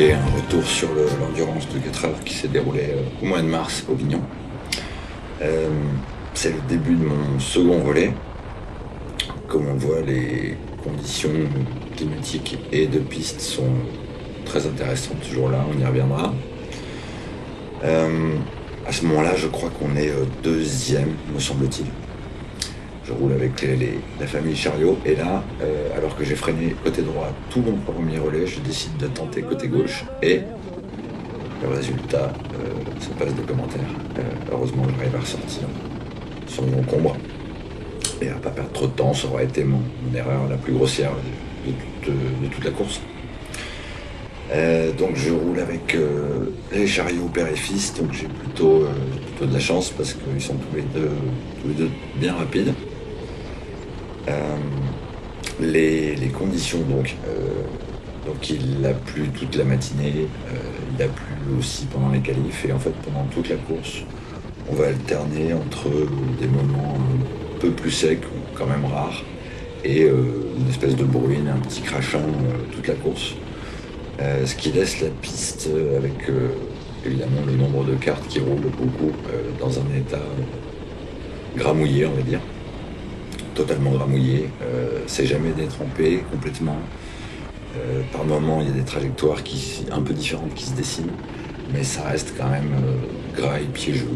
Un retour sur l'endurance de 4 heures qui s'est déroulé au mois de mars au Vignon. C'est le début de mon second relais. Comme on voit, les conditions climatiques et de piste sont très intéressantes ce jour-là, on y reviendra. À ce moment-là, je crois qu'on est deuxième, me semble-t-il. Je roule avec la famille Chariot et là, alors que j'ai freiné côté droit tout mon premier relais, je décide de tenter côté gauche et le résultat, ça passe de commentaires. Heureusement, j'arrive à ressortir sans encombre et à pas perdre trop de temps. Ça aurait été mon erreur la plus grossière de toute la course. Donc je roule avec les Chariots père et fils, donc j'ai plutôt de la chance parce qu'ils sont tous les deux bien rapides. Les conditions donc il a plu toute la matinée, il a plu aussi pendant les qualifs et en fait pendant toute la course on va alterner entre des moments un peu plus secs, quand même rares, et une espèce de bruine, un petit crachant toute la course, ce qui laisse la piste avec évidemment le nombre de cartes qui roulent beaucoup dans un état gramouillé, on va dire. Totalement gramouillé, c'est jamais détrempé complètement. Par moments, il y a des trajectoires un peu différentes qui se dessinent, mais ça reste quand même gras et piégeux.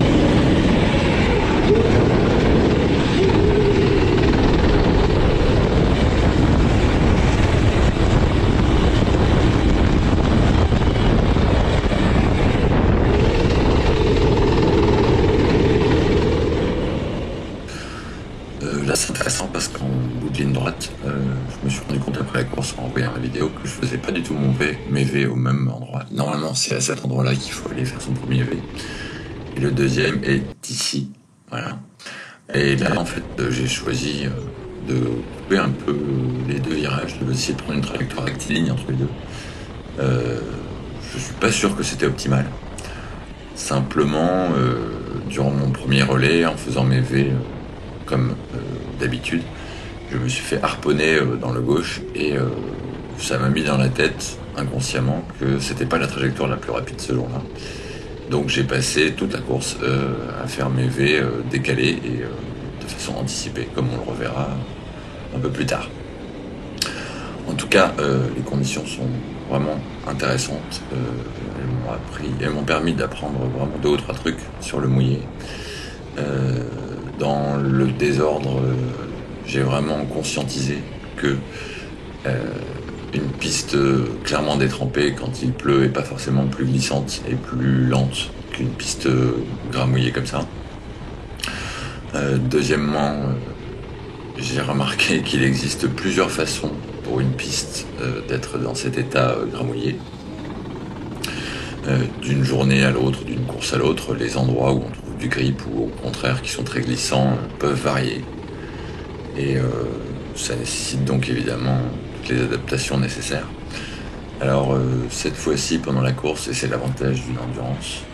Là, c'est intéressant parce qu'en bout de ligne droite, je me suis rendu compte après la course en voyant la vidéo que je faisais pas du tout mes V au même endroit. Normalement, c'est à cet endroit-là qu'il faut aller faire son premier V. Et le deuxième est ici. Voilà. Et là, en fait, j'ai choisi de couper un peu les deux virages, de essayer de prendre une trajectoire rectiligne entre les deux. Je suis pas sûr que c'était optimal. Simplement, durant mon premier relais, en faisant mes V comme d'habitude, je me suis fait harponner dans le gauche et ça m'a mis dans la tête inconsciemment que c'était pas la trajectoire la plus rapide ce jour-là. Donc j'ai passé toute la course à faire mes V décalés et de façon anticipée, comme on le reverra un peu plus tard. En tout cas, les conditions sont vraiment intéressantes. Elles m'ont permis d'apprendre vraiment 2 ou 3 trucs sur le mouillé. Dans le désordre, j'ai vraiment conscientisé que une piste clairement détrempée quand il pleut est pas forcément plus glissante et plus lente qu'une piste gramouillée comme ça. Deuxièmement, j'ai remarqué qu'il existe plusieurs façons pour une piste d'être dans cet état gramouillé. D'une journée à l'autre, d'une course à l'autre, les endroits où on trouve du grip ou au contraire qui sont très glissants peuvent varier. Et ça nécessite donc évidemment toutes les adaptations nécessaires. Alors cette fois-ci pendant la course, et c'est l'avantage d'une endurance,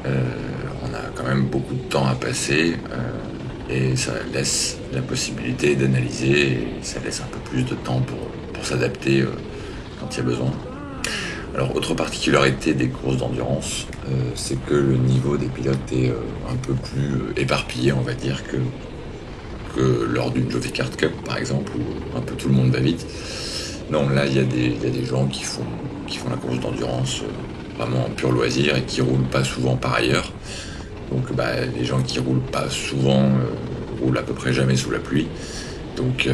on a quand même beaucoup de temps à passer et ça laisse la possibilité d'analyser et ça laisse un peu plus de temps pour s'adapter quand il y a besoin. Alors autre particularité des courses d'endurance, c'est que le niveau des pilotes est un peu plus éparpillé, on va dire, que lors d'une Jockey Card Cup par exemple, où un peu tout le monde va vite. Non, là il y a des gens qui font la course d'endurance vraiment en pur loisir et qui roulent pas souvent par ailleurs. Donc les gens qui roulent pas souvent roulent à peu près jamais sous la pluie. Donc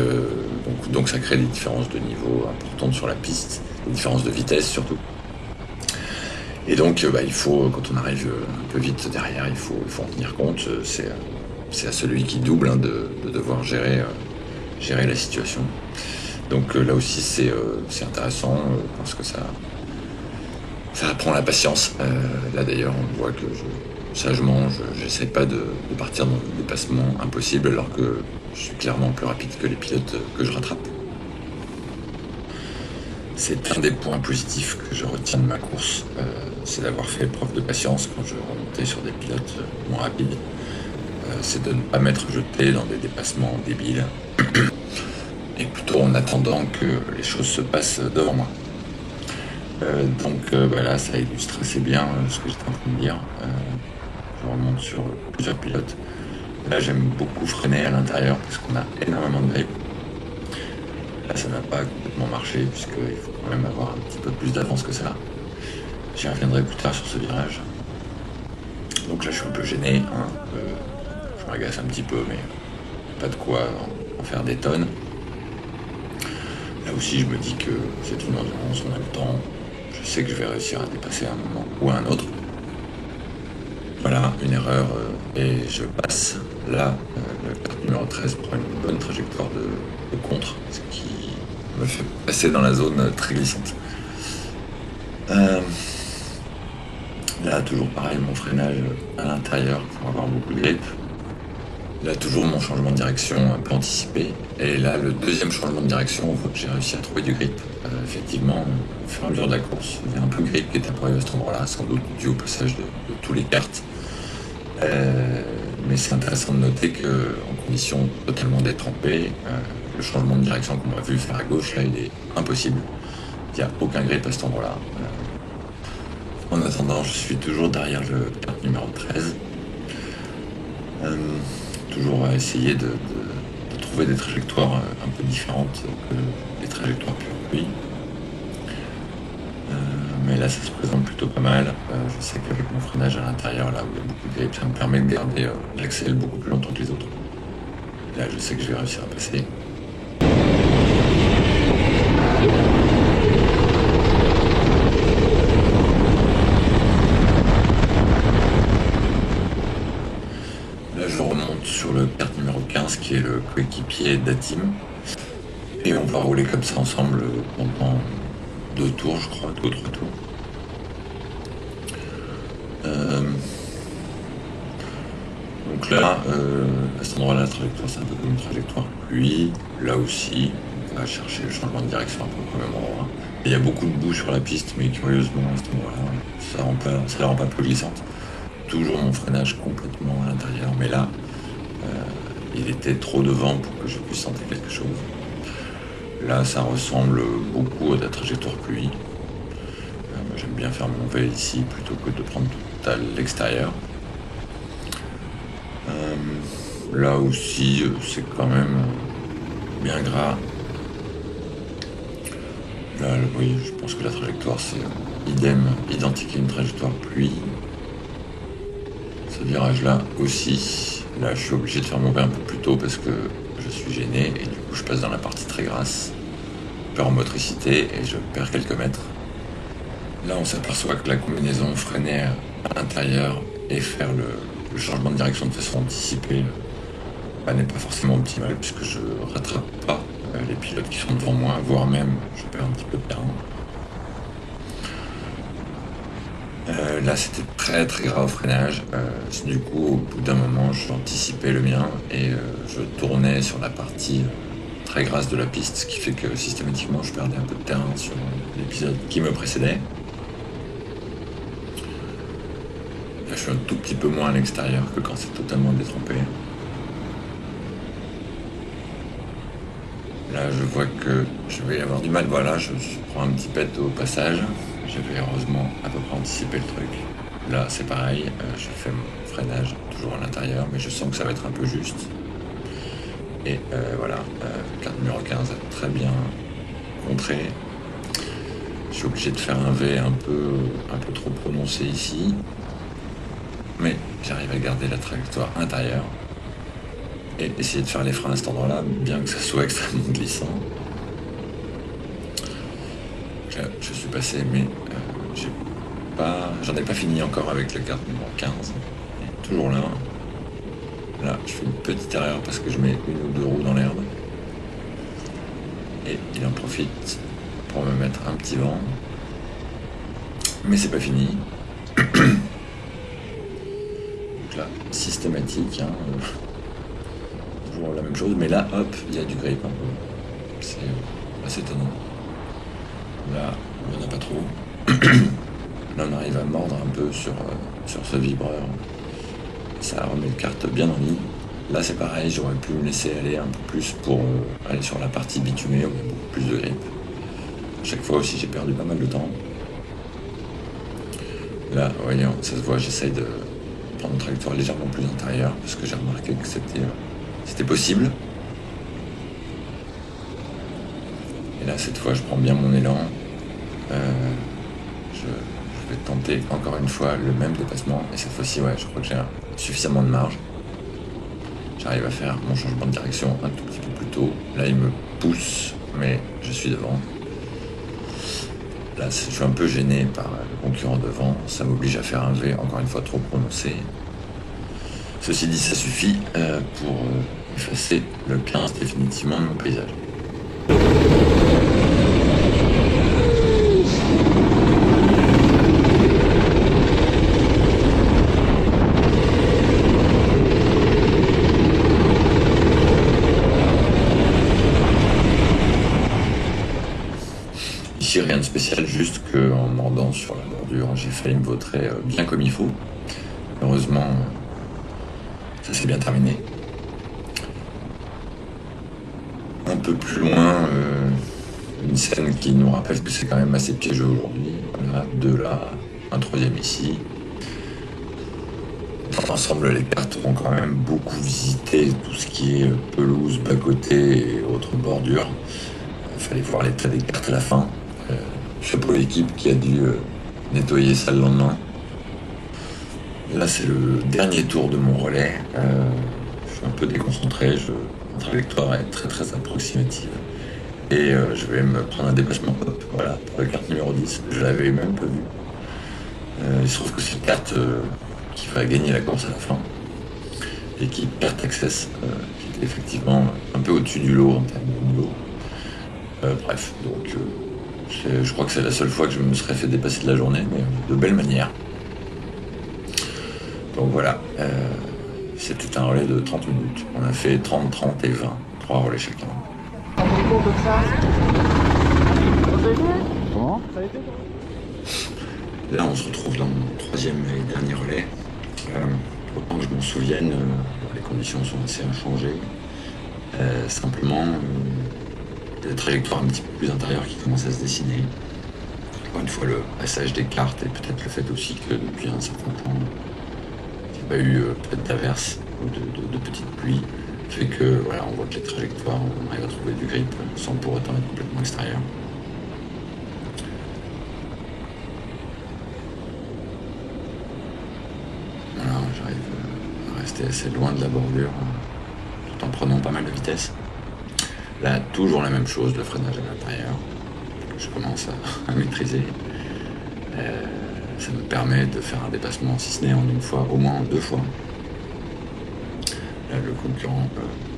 ça crée des différences de niveau importantes sur la piste, des différences de vitesse surtout. Et donc il faut, quand on arrive un peu vite derrière, il faut en tenir compte. C'est à celui qui double de devoir gérer la situation. Donc là aussi c'est intéressant parce que ça apprend la patience. Là d'ailleurs on voit que sagement j'essaie pas de partir dans des dépassements impossibles alors que je suis clairement plus rapide que les pilotes que je rattrape. C'est un des points positifs que je retiens de ma course, c'est d'avoir fait preuve de patience quand je remontais sur des pilotes moins rapides. C'est de ne pas m'être jeté dans des dépassements débiles et plutôt en attendant que les choses se passent devant moi. Donc là ça illustre assez bien ce que j'étais en train de dire. Je remonte sur plusieurs pilotes. Là j'aime beaucoup freiner à l'intérieur parce qu'on a énormément de grip. Là ça n'a pas complètement marché puisqu'il faut quand même avoir un petit peu plus d'avance que ça. J'y reviendrai plus tard sur ce virage. Donc là je suis un peu gêné, je m'agace un petit peu mais pas de quoi en faire des tonnes. Là aussi je me dis que c'est une endurance, on a le temps, je sais que je vais réussir à dépasser à un moment ou à un autre. Voilà, une erreur et je passe. Là, le kart numéro 13 prend une bonne trajectoire de contre, ce qui me fait passer dans la zone très glissante. Là, toujours pareil, mon freinage à l'intérieur pour avoir beaucoup de grip. Là, toujours mon changement de direction un peu anticipé. Et là, le deuxième changement de direction, on voit que j'ai réussi à trouver du grip. Effectivement, au fur et à mesure de la course, il y a un peu de grip qui est apparu à cet endroit-là, sans doute dû au passage de tous les karts. Mais c'est intéressant de noter qu'en conditions totalement détrempées, le changement de direction qu'on m'a vu faire à gauche, là, il est impossible. Il n'y a aucun grip à cet endroit-là. En attendant, je suis toujours derrière le kart numéro 13. Toujours à essayer de trouver des trajectoires un peu différentes que les trajectoires pure pluie. Mais là ça se présente plutôt pas mal. Je sais qu'avec mon freinage à l'intérieur, là où il y a beaucoup de grip, ça me permet de garder l'axel beaucoup plus longtemps que les autres. Là je sais que je vais réussir à passer. Là je remonte sur le kart numéro 15 qui est le coéquipier d'Atim. Et on va rouler comme ça ensemble pendant 2 tours, je crois, 2 ou 3 tours. Donc là, à cet endroit-là, la trajectoire, c'est un peu comme une trajectoire pluie. Là aussi, on va chercher le changement de direction à peu près au même endroit. Il y a beaucoup de boue sur la piste, mais curieusement, à cet endroit-là, ça la rend pas plus glissante. Toujours mon freinage complètement à l'intérieur, mais là, il était trop devant pour que je puisse sentir quelque chose. Là, ça ressemble beaucoup à la trajectoire pluie. J'aime bien faire mon V ici plutôt que de prendre tout à l'extérieur. Là aussi, c'est quand même bien gras. Là, oui, je pense que la trajectoire, c'est identique à une trajectoire pluie. Ce virage-là aussi. Là, je suis obligé de faire mon V un peu plus tôt parce que je suis gêné et du coup, je passe dans la partie très grasse. Je perds en motricité et je perds quelques mètres. Là, on s'aperçoit que la combinaison freiner à l'intérieur et faire le changement de direction de façon anticipée n'est pas forcément optimale puisque je rattrape pas les pilotes qui sont devant moi, voire même je perds un petit peu de terrain. Là c'était très très grave au freinage. Du coup au bout d'un moment j'ai anticipé le mien et je tournais sur la partie très grasse de la piste, ce qui fait que systématiquement je perdais un peu de terrain sur l'épisode qui me précédait. Là je suis un tout petit peu moins à l'extérieur que quand c'est totalement détrempé. Là je vois que je vais avoir du mal, voilà, je prends un petit pet au passage. J'avais heureusement à peu près anticipé le truc. Là c'est pareil, je fais mon freinage toujours à l'intérieur, mais je sens que ça va être un peu juste. Et voilà, carte numéro 15 a très bien contré. Je suis obligé de faire un V un peu trop prononcé ici. Mais j'arrive à garder la trajectoire intérieure. Et essayer de faire les freins à cet endroit-là, bien que ça soit extrêmement glissant. Je suis passé, mais j'en ai pas fini encore avec la carte numéro 15. Toujours là. Là, je fais une petite erreur parce que je mets une ou deux roues dans l'herbe. Et il en profite pour me mettre un petit vent. Mais c'est pas fini. Donc là, systématique, hein, toujours la même chose. Mais là, hop, il y a du grip un peu. C'est assez étonnant. Là, il n'y en a pas trop. Là, on arrive à mordre un peu sur ce vibreur. Ça remet le kart bien en ligne. Là, c'est pareil, j'aurais pu me laisser aller un peu plus pour aller sur la partie bitumée où il y a beaucoup plus de grip. Chaque fois aussi, j'ai perdu pas mal de temps. Là, voyez, ça se voit, j'essaye de prendre une trajectoire légèrement plus intérieure parce que j'ai remarqué que c'était possible. Et là, cette fois, je prends bien mon élan. Je vais tenter encore une fois le même dépassement. Et cette fois-ci, ouais, je crois que j'ai suffisamment de marge. J'arrive à faire mon changement de direction un tout petit peu plus tôt. Là, il me pousse, mais je suis devant. Là, je suis un peu gêné par le concurrent devant. Ça m'oblige à faire un V encore une fois trop prononcé. Ceci dit, ça suffit pour effacer le 15 définitivement de mon paysage. Ici, rien de spécial, juste qu'en mordant sur la bordure, j'ai failli me vautrer bien comme il faut. Heureusement, ça s'est bien terminé. Un peu plus loin, une scène qui nous rappelle que c'est quand même assez piégeux aujourd'hui. Voilà, deux là, un troisième ici. Dans l'ensemble, les cartes ont quand même beaucoup visité tout ce qui est pelouse, bas-côté et autres bordures. Il fallait voir l'état des cartes à la fin. Chapeau l'équipe qui a dû nettoyer ça le lendemain. Là, c'est le dernier tour de mon relais. Je suis un peu déconcentré. Ma trajectoire est très très approximative. Et je vais me prendre un dépassement. Hop, voilà, pour la carte numéro 10. Je l'avais même pas vu. Il se trouve que c'est une carte qui va gagner la course à la fin. L'équipe Carte Access, qui était effectivement un peu au-dessus du lot en termes de niveau. Bref, donc je crois que c'est la seule fois que je me serais fait dépasser de la journée, mais de belle manière. Donc voilà, c'était un relais de 30 minutes. On a fait 30, 30 et 20, 3 relais chacun. Comment ? Là, on se retrouve dans mon troisième et dernier relais. Autant que je m'en souvienne, les conditions sont assez inchangées. Simplement, des trajectoires un petit peu plus intérieures qui commencent à se dessiner. Encore une fois, le passage des cartes et peut-être le fait aussi que depuis un certain temps, il n'y a pas eu peut-être d'averses ou de petites pluies, fait que voilà, on voit que les trajectoires, on arrive à trouver du grip sans pour autant être complètement extérieur. Voilà, j'arrive à rester assez loin de la bordure tout en prenant pas mal de vitesse. Là, toujours la même chose, le freinage à l'intérieur. Je commence à maîtriser. Ça me permet de faire un dépassement, si ce n'est en une fois, au moins en deux fois. Là, le concurrent,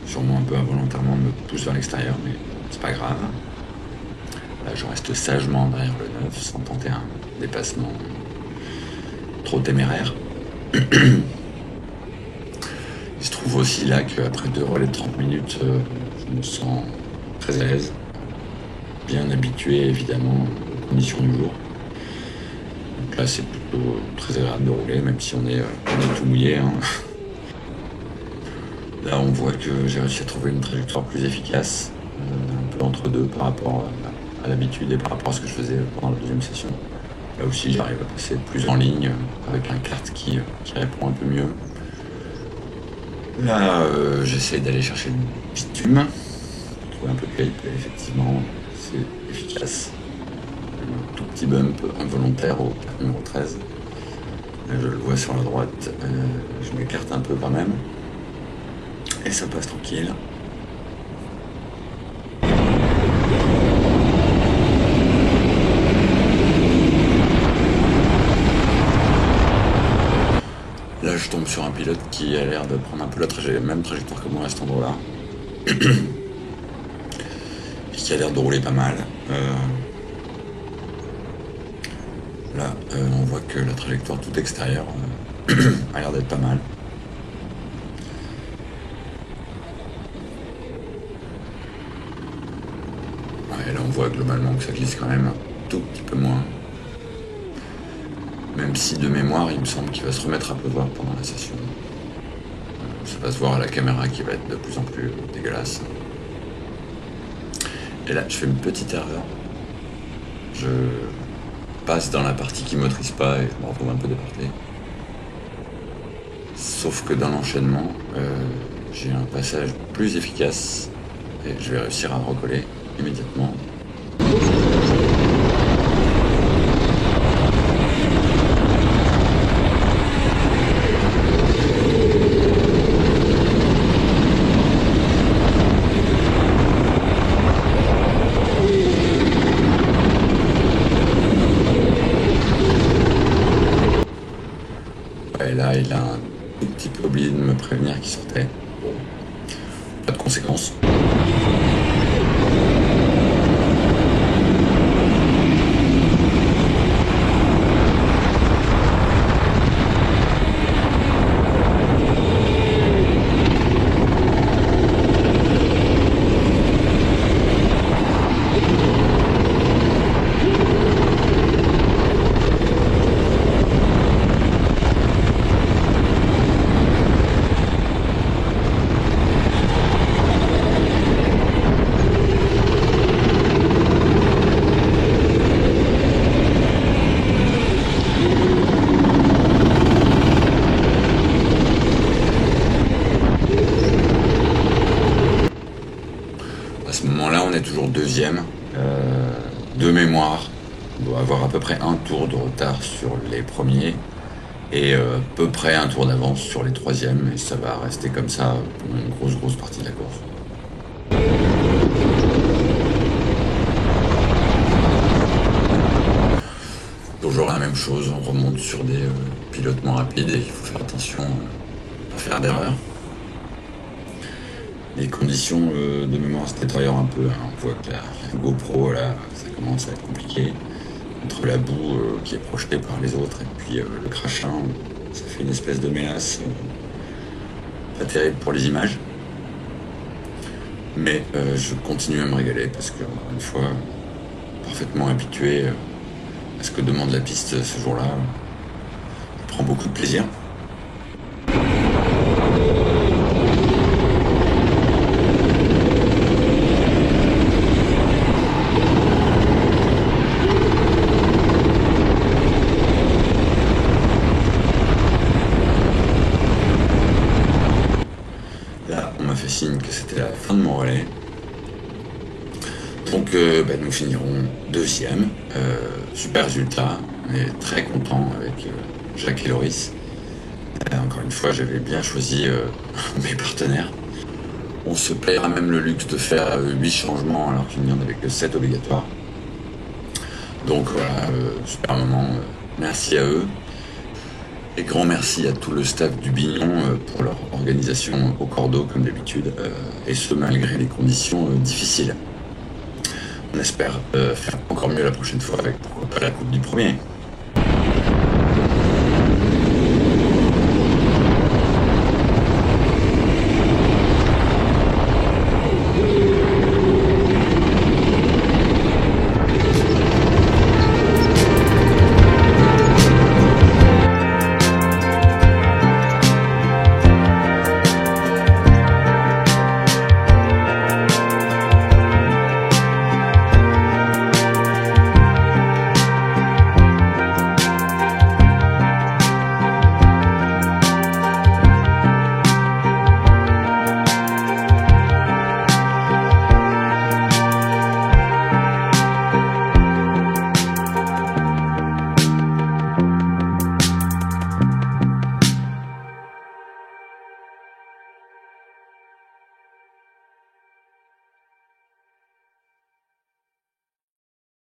sûrement un peu involontairement, me pousse vers l'extérieur, mais c'est pas grave. Là, je reste sagement derrière le 9 sans tenter un dépassement trop téméraire. Il se trouve aussi là qu'après 2 relais de 30 minutes, je me sens très à l'aise, bien habitué évidemment aux conditions du jour. Donc là, c'est plutôt très agréable de rouler, même si on est tout mouillé, hein. Là, on voit que j'ai réussi à trouver une trajectoire plus efficace, un peu entre deux par rapport à l'habitude et par rapport à ce que je faisais pendant la deuxième session. Là aussi, j'arrive à passer plus en ligne avec un kart qui répond un peu mieux. Là, j'essaie d'aller chercher le bitume, trouver un peu de cape, et effectivement, c'est efficace. Un tout petit bump involontaire au kart numéro 13. Là, je le vois sur la droite, je m'écarte un peu quand même. Et ça passe tranquille. Là, je tombe sur un pilote qui a l'air de prendre un peu la même trajectoire que moi à cet endroit-là. Et qui a l'air de rouler pas mal. Là, on voit que la trajectoire toute extérieure a l'air d'être pas mal. Ouais, là, on voit globalement que ça glisse quand même un tout petit peu moins. Même si de mémoire, il me semble qu'il va se remettre à pleuvoir pendant la session. Ça va se voir à la caméra qui va être de plus en plus dégueulasse. Et là, je fais une petite erreur. Je passe dans la partie qui ne motorise pas et je me retrouve un peu déporté. Sauf que dans l'enchaînement, j'ai un passage plus efficace et je vais réussir à recoller immédiatement. Et là, il a un tout petit peu oublié de me prévenir qu'il sortait. Bon, pas de conséquences. À ce moment-là, on est toujours deuxième. De mémoire, on doit avoir à peu près un tour de retard sur les premiers et à peu près un tour d'avance sur les troisièmes. Et ça va rester comme ça pendant une grosse partie de la course. Toujours la même chose, on remonte sur des pilotements rapides et il faut faire attention à ne pas faire d'erreur. Les conditions de mémoire se détériorent un peu, hein. On voit que la GoPro, là, ça commence à être compliqué. Entre la boue qui est projetée par les autres et puis le crachin, ça fait une espèce de mélasse pas terrible pour les images. Mais je continue à me régaler parce que, encore une fois, parfaitement habitué à ce que demande la piste ce jour-là, je prends beaucoup de plaisir. Là, on m'a fait signe que c'était la fin de mon relais. Donc, nous finirons deuxième. Super résultat. On est très content avec Jacques et Loris. Encore une fois, j'avais bien choisi mes partenaires. On se paiera même le luxe de faire 8 changements alors qu'il n'y en avait que 7 obligatoires. Donc voilà, super moment. Merci à eux. Et grand merci à tout le staff du Bignon pour leur organisation au cordeau comme d'habitude, et ce malgré les conditions difficiles. On espère faire encore mieux la prochaine fois avec pourquoi pas la coupe du premier.